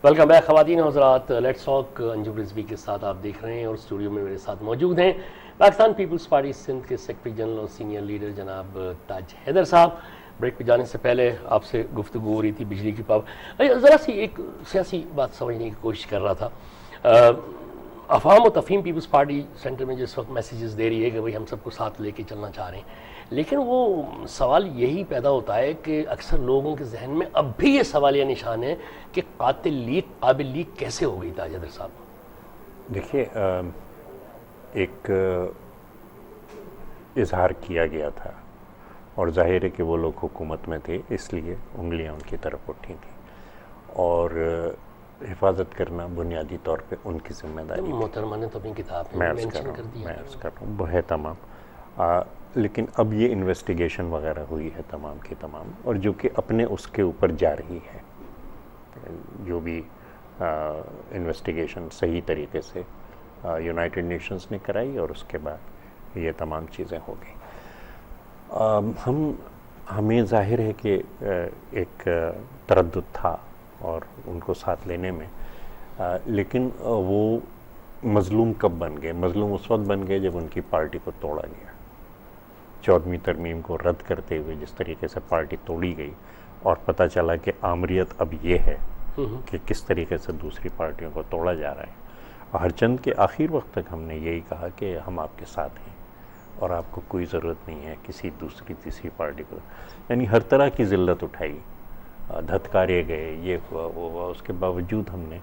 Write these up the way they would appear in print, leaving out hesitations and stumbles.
Welcome back خواتین و حضرات، لیٹس ٹاک انجم رضوی کے ساتھ آپ دیکھ رہے ہیں، اور اسٹوڈیو میں میرے ساتھ موجود ہیں پاکستان پیپلز پارٹی سندھ کے سیکرٹری جنرل اور سینئر لیڈر جناب تاج حیدر صاحب۔ بریک پہ جانے سے پہلے آپ سے گفتگو ہو رہی تھی بجلی کی پابندی، ذرا سی ایک سیاسی بات سمجھنے کی کوشش کر رہا تھا۔ افہام و تفہیم پیپلز پارٹی سینٹر میں جس وقت میسیجز دے رہی ہے کہ بھئی ہم سب کو ساتھ لے کے چلنا چاہ رہے ہیں، لیکن وہ سوال یہی پیدا ہوتا ہے کہ اکثر لوگوں کے ذہن میں اب بھی یہ سوالیہ نشان ہے کہ قاتل لیگ قابل لیگ کیسے ہو گئی تاج حیدر صاحب؟ دیکھیے، ایک اظہار کیا گیا تھا اور ظاہر ہے کہ وہ لوگ حکومت میں تھے، اس لیے انگلیاں ان کی طرف اٹھی تھیں، اور حفاظت کرنا بنیادی طور پہ ان کی ذمہ داری۔ محترمہ نے تو اپنی کتاب میں مینشن کر دیا، میں عرض کر رہا ہوں وہ ہے تمام، لیکن اب یہ انویسٹیگیشن وغیرہ ہوئی ہے تمام کی تمام، اور جو کہ اپنے اس کے اوپر جا رہی ہے، جو بھی انویسٹیگیشن صحیح طریقے سے یونائٹڈ نیشنز نے کرائی، اور اس کے بعد یہ تمام چیزیں ہو گئیں۔ ہمیں ظاہر ہے کہ ایک تردد تھا اور ان کو ساتھ لینے میں، لیکن وہ مظلوم کب بن گئے؟ مظلوم اس وقت بن گئے جب ان کی پارٹی کو توڑا گیا۔ 14ویں ترمیم کو رد کرتے ہوئے جس طریقے سے پارٹی توڑی گئی، اور پتہ چلا کہ آمریت اب یہ ہے کہ کس طریقے سے دوسری پارٹیوں کو توڑا جا رہا ہے۔ ہر چند کے آخر وقت تک ہم نے یہی کہا کہ ہم آپ کے ساتھ ہیں، اور آپ کو کوئی ضرورت نہیں ہے کسی دوسری تیسری پارٹی کو، یعنی ہر طرح کی ذلت اٹھائی، دھتکارے گئے، یہ ہوا، اس کے باوجود ہم نے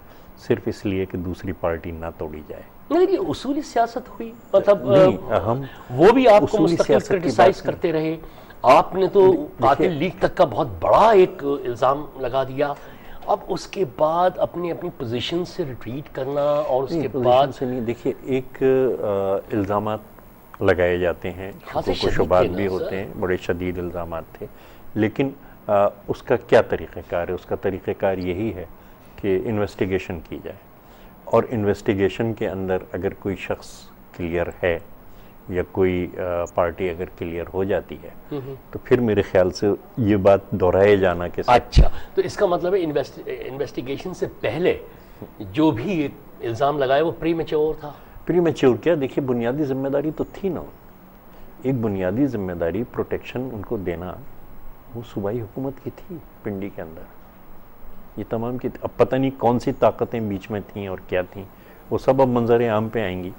صرف اس لیے کہ دوسری پارٹی نہ توڑی جائے۔ نہیں، یہ اصولی سیاست ہوئی، مطلب ہم وہ بھی آپ کو اصولی مستقل سیاست کی کرٹیسائز بات کرتے رہے، آپ نے تو قاتل لیگ تک کا بہت بڑا ایک الزام لگا دیا، اب اس کے بعد اپنی پوزیشن سے ریٹریٹ کرنا، اور اس کے بعد سے نہیں۔ دیکھیے، ایک الزامات لگائے جاتے ہیں، خاصے و شبہات بھی ہوتے ہیں، بڑے شدید الزامات تھے، لیکن اس کا کیا طریقہ کار ہے؟ اس کا طریقہ کار یہی ہے کہ انویسٹیگیشن کی جائے، اور انویسٹیگیشن کے اندر اگر کوئی شخص کلیئر ہے یا کوئی پارٹی اگر کلیئر ہو جاتی ہے، تو پھر میرے خیال سے یہ بات دہرائے جانا کہ اچھا، تو اس کا مطلب ہے انویسٹیگیشن سے پہلے جو بھی الزام لگائے وہ پری میچور تھا۔ پری میچور کیا؟ دیکھیے، بنیادی ذمہ داری تو تھی نا، ایک بنیادی ذمہ داری پروٹیکشن ان کو دینا، وہ صوبائی حکومت کی تھی پنڈی کے اندر۔ یہ تمام کی اب پتہ نہیں کون سی طاقتیں بیچ میں تھیں اور کیا تھیں، وہ سب اب منظر عام پہ آئیں گی۔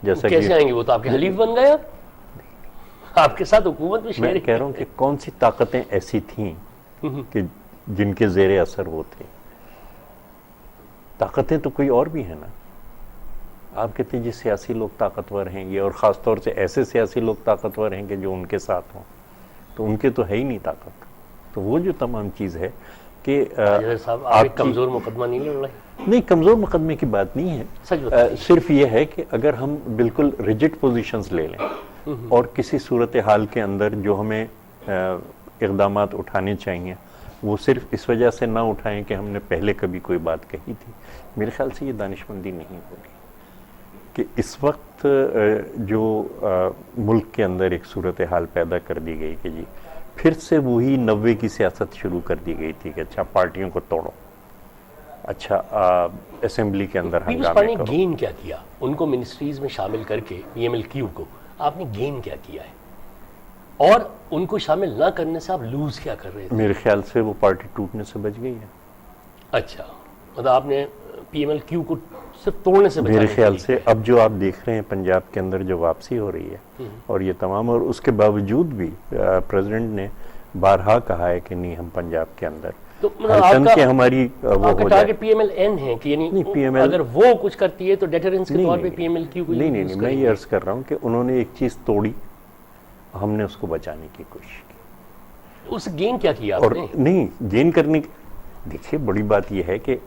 جیسا کیسے آئیں گی؟ وہ تو آپ کے حلیف بن گئے، اب آپ کے ساتھ حکومت میں میں کہہ رہا ہوں کہ کون سی طاقتیں ایسی تھیں کہ جن کے زیر اثر وہ تھے۔ طاقتیں تو کوئی اور بھی ہیں نا۔ آپ کہتے ہیں جی سیاسی لوگ طاقتور ہیں یہ، اور خاص طور سے ایسے سیاسی لوگ طاقتور ہیں کہ جو ان کے ساتھ ہوں، تو ان کے تو ہے ہی نہیں طاقت۔ تو وہ جو تمام چیز ہے کہ صاحب آپ کمزور مقدمہ نہیں لڑ رہے؟ نہیں، کمزور مقدمے کی بات نہیں ہے، صرف یہ ہے کہ اگر ہم بالکل ریجڈ پوزیشنز لے لیں، اور کسی صورتحال کے اندر جو ہمیں اقدامات اٹھانے چاہیے وہ صرف اس وجہ سے نہ اٹھائیں کہ ہم نے پہلے کبھی کوئی بات کہی تھی، میرے خیال سے یہ دانشمندی نہیں ہوگی۔ کہ اس وقت جو ملک کے اندر ایک صورتحال پیدا کر دی گئی کہ جی پھر سے وہی 90 کی سیاست شروع کر دی گئی تھی کہ اچھا پارٹیوں کو توڑو، اچھا اسمبلی کے اندر ہنگامے کرو۔ گین کیا کیا ان کو منسٹریز میں شامل کر کے؟ پی ایم ایل کیو کو آپ نے گین کیا کیا ہے، اور ان کو شامل نہ کرنے سے آپ لوز کیا کر رہے تھے؟ میرے خیال سے وہ پارٹی ٹوٹنے سے بچ گئی ہے۔ اچھا، مطلب آپ نے پی ایم ایل کیو کو صرف توڑنے سے بچانے؟ میرے خیال سے اب جو آپ دیکھ رہے ہیں پنجاب کے اندر جو واپسی ہو رہی ہے، اور یہ تمام، اور اس کے باوجود بھی پریزیڈنٹ نے بارہا کہا ہے کہ نہیں، ہم پنجاب کے اندر چند کے ہماری وہ ہو جائے۔ پی ایم ایل این ہے کہ یعنی اگر وہ کچھ کرتی ہے تو ڈیٹرنس کے طور پہ پی ایم ایل کیو کو نہیں، میں یہ عرض کر رہا ہوں کہ انہوں نے ایک چیز توڑی، ہم نے اس کو بچانے کی کوشش کی۔ اس گین کیا کیا آپ اور نے؟ نہیں گین کرنے، دیکھیے بڑی بات یہ ہے کہ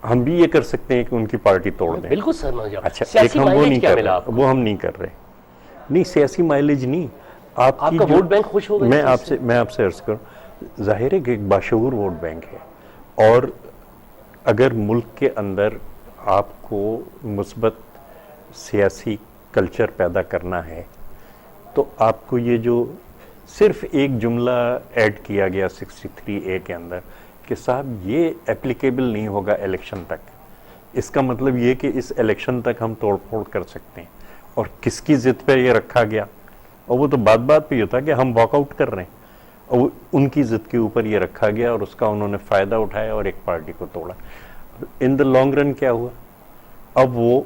ہم بھی یہ کر سکتے ہیں کہ ان کی پارٹی توڑ دیں۔ بالکل سر، اچھا، ایک ہم وہ نہیں کر رہے، وہ ہم نہیں کر رہے، نہیں سیاسی مائلیج نہیں۔ آپ کا ووٹ بینک خوش ہوگا؟ میں آپ سے عرض کروں، ظاہر ہے کہ ایک باشعور ووٹ بینک ہے، اور اگر ملک کے اندر آپ کو مثبت سیاسی کلچر پیدا کرنا ہے تو آپ کو یہ جو صرف ایک جملہ ایڈ کیا گیا 63A کے اندر کہ صاحب یہ اپلیکیبل نہیں ہوگا الیکشن تک، اس کا مطلب یہ کہ اس الیکشن تک ہم توڑ پھوڑ کر سکتے ہیں، اور کس کی ضد پہ یہ رکھا گیا، اور وہ تو بات پہ یہ تھا کہ ہم واک آؤٹ کر رہے ہیں، اور ان کی ضد کے اوپر یہ رکھا گیا اور اس کا انہوں نے فائدہ اٹھایا اور ایک پارٹی کو توڑا۔ ان دا لانگ رن کیا ہوا؟ اب وہ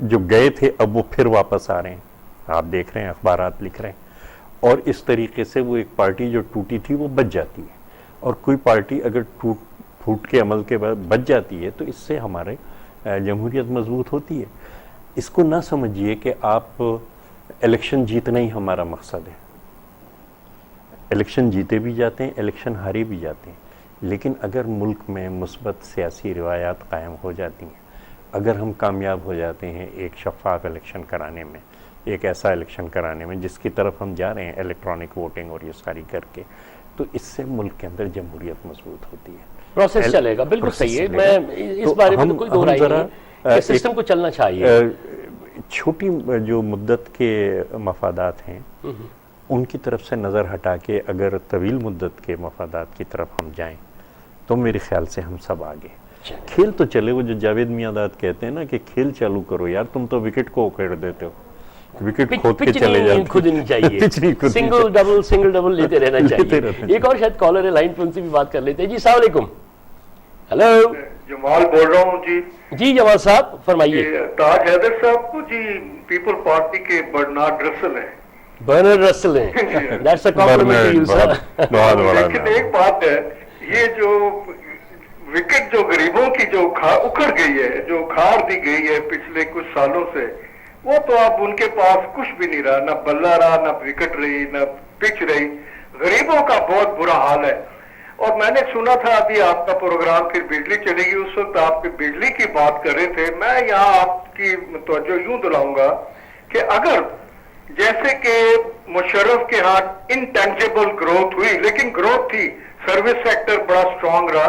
جو گئے تھے اب وہ پھر واپس آ رہے ہیں، آپ دیکھ رہے ہیں اخبارات لکھ رہے ہیں، اور اس طریقے سے وہ ایک پارٹی جو ٹوٹی تھی وہ بچ جاتی ہے، اور کوئی پارٹی اگر پھوٹ کے عمل کے بعد بچ جاتی ہے تو اس سے ہمارے جمہوریت مضبوط ہوتی ہے۔ اس کو نہ سمجھیے کہ آپ الیکشن جیتنا ہی ہمارا مقصد ہے، الیکشن جیتے بھی جاتے ہیں، الیکشن ہارے بھی جاتے ہیں، لیکن اگر ملک میں مثبت سیاسی روایات قائم ہو جاتی ہیں، اگر ہم کامیاب ہو جاتے ہیں ایک شفاف الیکشن کرانے میں، ایک ایسا الیکشن کرانے میں جس کی طرف ہم جا رہے ہیں الیکٹرانک ووٹنگ اور یہ ساری کر کے، تو اس سے ملک کے اندر جمہوریت مضبوط ہوتی ہے، پروسیس چلے گا۔ بالکل صحیح ہے، میں اس بارے میں کوئی دو رائے نہیں ہے کہ سسٹم کو چلنا چاہیے۔ چھوٹی جو مدت کے مفادات ہیں ان کی طرف سے نظر ہٹا کے اگر طویل مدت کے مفادات کی طرف ہم جائیں تو میرے خیال سے ہم سب آگے۔ کھیل تو چلے، وہ جو جاوید میاں کہتے ہیں نا کہ کھیل چالو کرو یار، تم تو وکٹ کو اکھیڑ دیتے ہو، وکٹ کھود کے چلے جاتے، خود نہیں چاہیے، سنگل ڈبل لیتے رہنا چاہیے۔ ایک اور شاید کالر ہے لائن پہ، ان سے بھی بات کر لیتے ہیں۔ جی السلام علیکم۔ ہلو، جمال بول رہا ہوں جی۔ جی جمال صاحب فرمائیے۔ تاج حیدر صاحب کو جی پیپل پارٹی کے برنارڈ رسل ہیں۔ برنارڈ رسل ہیں، that's a compliment to you sir. لیکن ایک بات ہے، یہ جو وکٹ جو غریبوں کی جو اکھڑ گئی ہے، جو کھاڑ دی گئی ہے پچھلے کچھ سالوں سے، وہ تو اب ان کے پاس کچھ بھی نہیں رہا، نہ بلہ رہا، نہ وکٹ رہی، نہ پچ رہی، غریبوں کا بہت برا حال ہے۔ اور میں نے سنا تھا ابھی آپ کا پروگرام پھر بجلی چلے گی، اس وقت آپ کی بجلی کی بات کر رہے تھے، میں یہاں آپ کی توجہ یوں دلاؤں گا کہ اگر جیسے کہ مشرف کے ہاں انٹینجیبل گروتھ ہوئی، لیکن گروتھ تھی، سروس سیکٹر بڑا سٹرونگ رہا،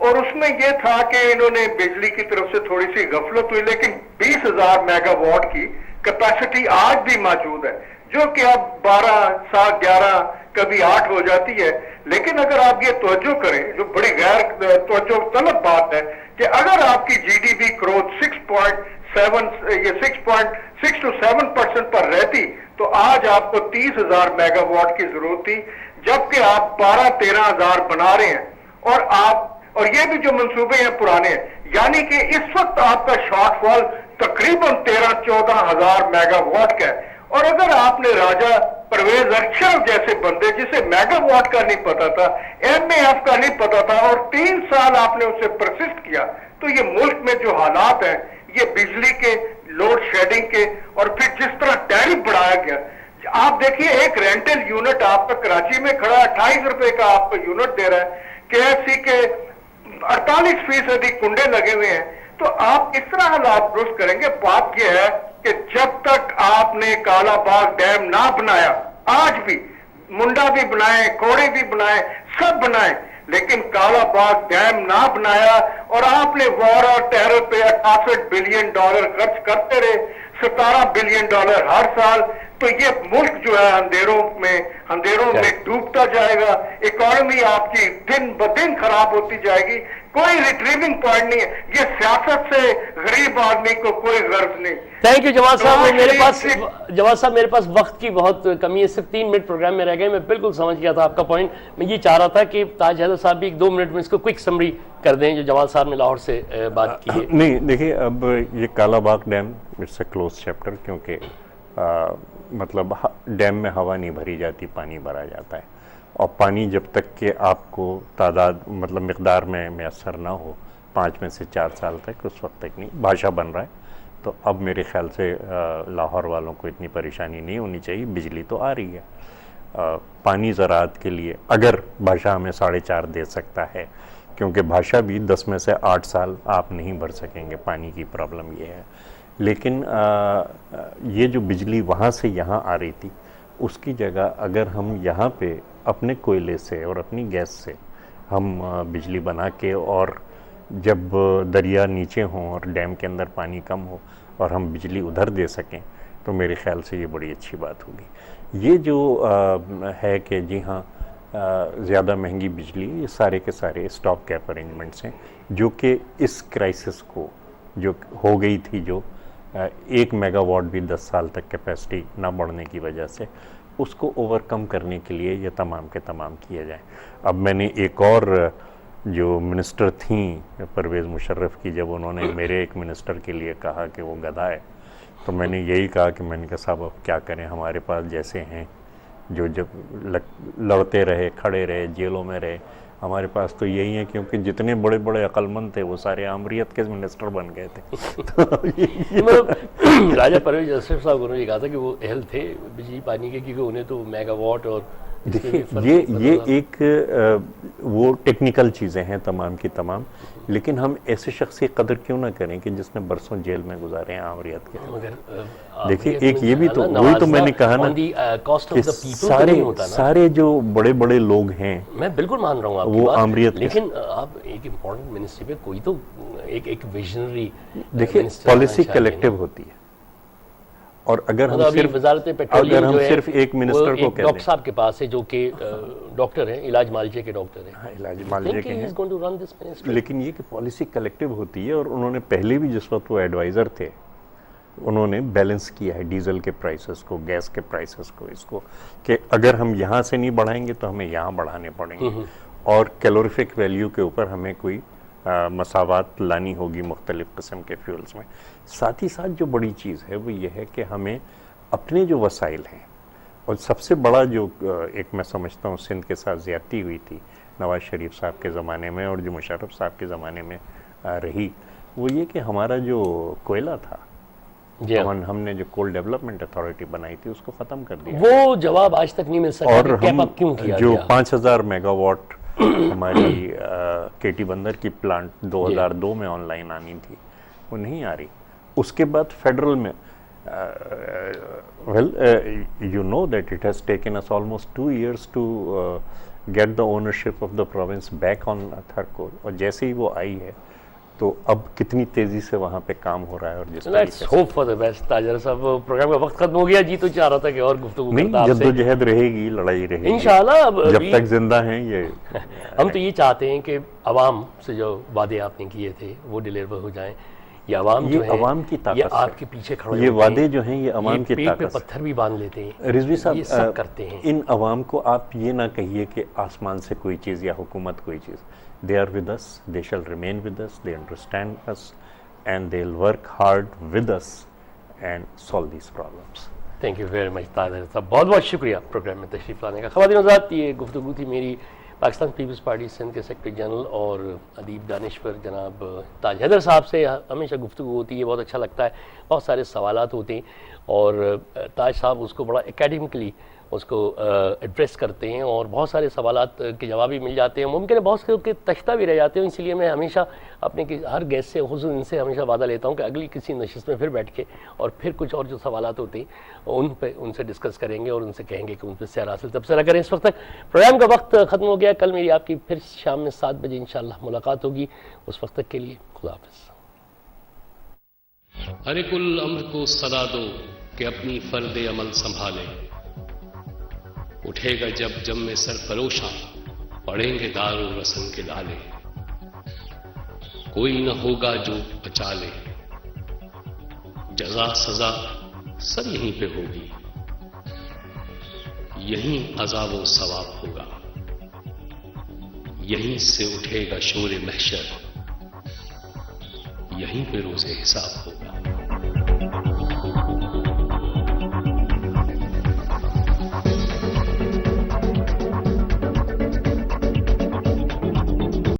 اور اس میں یہ تھا کہ انہوں نے بجلی کی طرف سے تھوڑی سی غفلت ہوئی، لیکن 20,000 میگا واٹ کی کیپیسٹی آج بھی موجود ہے، جو کہ اب 12 7 11 کبھی 8 ہو جاتی ہے۔ لیکن اگر آپ یہ توجہ کریں، جو بڑی غیر توجہ طلب بات ہے، کہ اگر آپ کی G D P growth 6 to 7% پر رہتی تو آج آپ کو 30,000 میگا واٹ کی ضرورت تھی، جبکہ آپ 12-13,000 بنا رہے ہیں، اور یہ بھی جو منصوبے ہیں پرانے ہیں، یعنی کہ اس وقت آپ کا شارٹ فال تقریباً 13-14,000 میگا واٹ کا ہے۔ اور اگر آپ نے راجہ پرویز ارشد جیسے بندے جسے میگا واٹ کا نہیں پتا تھا، ایم اے ایف کا نہیں پتا تھا، اور 3 سال آپ نے اسے پرسسٹ کیا، تو یہ ملک میں جو حالات ہیں، یہ بجلی کے لوڈ شیڈنگ کے، اور پھر جس طرح ٹیرف بڑھایا گیا، آپ دیکھیے ایک رینٹل یونٹ آپ کا کراچی میں کھڑا 28 روپے کا آپ کو یونٹ دے رہا ہے، کے ایف سی کے 48% کنڈے لگے ہوئے ہیں، تو آپ اس طرح حالات درست کریں گے۔ بات یہ ہے کہ جب تک آپ نے کالا باغ ڈیم نہ بنایا، آج بھی منڈا بھی بنائے، کوڑے بھی بنائے، سب بنائے، لیکن کالا باغ ڈیم نہ بنایا، اور آپ نے وار اور ٹیرر پہ 68 بلین ڈالر خرچ کرتے رہے، 17 بلین ڈالر ہر سال، تو یہ ملک جو ہے اندھیروں میں ڈوبتا جائے گا، اکانومی آپ کی دن بدن خراب ہوتی جائے گی، کوئی ریٹریونگ پوائنٹ نہیں ہے، یہ سیاست سے غریب آدمی کو کوئی غرض نہیں۔ تھینک یو جواد صاحب۔ جواد صاحب میرے پاس وقت کی بہت کمی ہے، صرف 3 منٹ پروگرام میں رہ گئے، میں بالکل سمجھ گیا تھا آپ کا پوائنٹ۔ میں یہ چاہ رہا تھا کہ تاج حیدر صاحب بھی 1-2 منٹ میں اس کو کوئک سمری کر دیں جو جواد صاحب نے لاہور سے بات کی ہے۔ نہیں دیکھیے، اب یہ Kala Bagh dam it's a close chapter, کیونکہ مطلب ڈیم میں ہوا نہیں بھری جاتی، پانی بھرا جاتا ہے، اور پانی جب تک کہ آپ کو تعداد مطلب مقدار میں میسر نہ ہو 5 میں سے 4 سال تک، اس وقت تک نہیں۔ بھاشا بن رہا ہے، تو اب میرے خیال سے لاہور والوں کو اتنی پریشانی نہیں ہونی چاہیے، بجلی تو آ رہی ہے۔ پانی زراعت کے لیے اگر بھاشا ہمیں 4.5 دے سکتا ہے، کیونکہ بھاشا بھی 10 میں سے 8 سال آپ نہیں بھر سکیں گے، پانی کی پرابلم یہ ہے۔ لیکن یہ جو بجلی وہاں سے یہاں آ رہی تھی، اس کی جگہ اگر ہم یہاں پہ اپنے کوئلے سے اور اپنی گیس سے ہم بجلی بنا کے، اور جب دریا نیچے ہوں اور ڈیم کے اندر پانی کم ہو اور ہم بجلی ادھر دے سکیں، تو میرے خیال سے یہ بڑی اچھی بات ہوگی۔ یہ جو ہے کہ جی ہاں زیادہ مہنگی بجلی، یہ سارے کے سارے اسٹاپ گیپ ارینجمنٹس ہیں جو کہ اس کرائسس کو جو ہو گئی تھی، جو 1 میگا واٹ بھی 10 سال تک کیپیسٹی نہ بڑھنے کی وجہ سے، اس کو اوور کم کرنے کے لیے یہ تمام کے تمام کیے جائیں۔ اب میں نے ایک اور جو منسٹر تھیں پرویز مشرف کی، جب انہوں نے میرے ایک منسٹر کے لیے کہا کہ وہ گدھا ہے، تو میں نے یہی کہا کہ میں نے کہا صاحب اب کیا کریں، ہمارے پاس جیسے ہیں جو جب لڑتے رہے، کھڑے رہے، جیلوں میں رہے، ہمارے پاس تو یہی ہیں، کیونکہ جتنے بڑے بڑے عقل مند تھے وہ سارے آمریت کے منسٹر بن گئے تھے۔ راجہ پرویز اشرف صاحب انہوں نے کہا تھا کہ وہ اہل تھے بجلی پانی کے، کیونکہ انہیں تو میگا واٹ اور دیکھیے یہ ایک وہ ٹیکنیکل چیزیں ہیں تمام کی تمام، لیکن ہم ایسے شخص کی قدر کیوں نہ کریں کہ جس نے برسوں جیل میں گزارے ہیں آمریت کے۔ دیکھیے ایک یہ بھی تو وہی تو میں نے کہا نا کہ سارے جو بڑے بڑے لوگ ہیں، میں بالکل مان رہا ہوں آپ وہ آمریت، لیکن آپ ایک امپورٹنٹ منسٹری پہ کوئی تو ایک ویژنری، دیکھیے پالیسی کلیکٹیو ہوتی ہے، اور اگر ہم صرف ایک منسٹر کو کہہ دیں، ڈاکٹر صاحب کے پاس ہے جو کہ ڈاکٹر ہیں، علاج معالجے کے ڈاکٹر ہیں، علاج معالجے کے ہیں، لیکن یہ کہ پالیسی کلیکٹیو ہوتی ہے، اور انہوں نے پہلے بھی جس وقت وہ ایڈوائزر تھے انہوں نے بیلنس کیا ہے ڈیزل کے پرائسز کو، گیس کے پرائسز کو، اس کو کہ اگر ہم یہاں سے نہیں بڑھائیں گے تو ہمیں یہاں بڑھانے پڑیں گے، اور کیلوریفک ویلیو کے اوپر ہمیں کوئی مساوات لانی ہوگی مختلف قسم کے فیولز میں۔ ساتھ ہی ساتھ جو بڑی چیز ہے وہ یہ ہے کہ ہمیں اپنے جو وسائل ہیں، اور سب سے بڑا جو ایک میں سمجھتا ہوں سندھ کے ساتھ زیادتی ہوئی تھی نواز شریف صاحب کے زمانے میں اور جو مشرف صاحب کے زمانے میں رہی، وہ یہ کہ ہمارا جو کوئلہ تھا، ہم نے جو کول ڈیولپمنٹ اتھارٹی بنائی تھی اس کو ختم کر دیا، وہ جواب آج تک نہیں مل سکا، اور ہم جو 5000 میگا واٹ ہماری کے ٹی بندر کی پلانٹ 2002 میں آن لائن آنی تھی، وہ نہیں آ رہی۔ اس کے بعد فیڈرل میں you know that it has taken us almost 2 years to get the ownership of the province back on Tharkol، اور جیسے ہی وہ آئی ہے تو اب کتنی تیزی سے وہاں پہ کام ہو رہا ہے، اور جس let's hope for the best. تاجر صاحب پروگرام کا وقت ختم ہو گیا، جی تو چاہ رہا تھا کہ اور گفتگو کرتا آپ سے، جدوجہد رہے گی، لڑائی رہے گی انشاءاللہ، جب تک زندہ ہیں یہ ہم تو یہ چاہتے ہیں کہ عوام سے جو وعدے آپ نے کیے تھے وہ ڈیلیور ہو جائیں، یہ عوام جو ہے عوام کی طاقت، یہ آپ کے پیچھے کھڑے یہ وعدے جو ہیں یہ عوام کی طاقت، پیٹ پہ پتھر بھی باندھ لیتے ہیں، رضوی یہ سب صاحب کرتے ہیں۔ ان عوام کو آپ یہ نہ کہیے کہ آسمان سے کوئی چیز یا حکومت کوئی چیز، they are with us, they shall remain with us, they understand us and they'll work hard with us and solve these problems۔ Thank you very much تاجر صاحب، بہت بہت شکریہ پروگرام میں تشریف لانے کا۔ خواتین و حضرات، یہ گفتگو تھی میری پاکستان پیپلز پارٹی سندھ کے سیکرٹری جنرل اور ادیب دانشور جناب تاج حیدر صاحب سے۔ ہمیشہ گفتگو ہوتی ہے، بہت اچھا لگتا ہے، بہت سارے سوالات ہوتے ہیں، اور تاج صاحب اس کو بڑا اکیڈمیکلی اس کو ایڈریس کرتے ہیں، اور بہت سارے سوالات کے جواب بھی مل جاتے ہیں، ممکن ہے بہت سے کے تشتہ بھی رہ جاتے ہیں۔ اس لیے میں ہمیشہ اپنے ہر گیسٹ سے خصوصاً ان سے ہمیشہ وعدہ لیتا ہوں کہ اگلی کسی نشست میں پھر بیٹھ کے اور پھر کچھ اور جو سوالات ہوتے ہیں ان سے ڈسکس کریں گے اور ان سے کہیں گے کہ ان پہ سیر حاصل تبصرہ کریں۔ اس وقت تک پروگرام کا وقت ختم ہو گیا، کل میری آپ کی پھر شام میں 7 بجے انشاءاللہ ملاقات ہوگی، اس وقت تک کے لیے خدا حافظ۔ ہر ایک الامر کو صدا دو کہ اپنی فرد عمل سنبھالے، اٹھے گا جب میں سرفروشاں پڑیں گے دار و رسن کے ڈالے، کوئی نہ ہوگا جو بچا لے، جزا سزا سب یہیں پہ ہوگی، یہیں عذاب و ثواب ہوگا، یہیں سے اٹھے گا شور محشر، یہیں پہ روز حساب ہوگا۔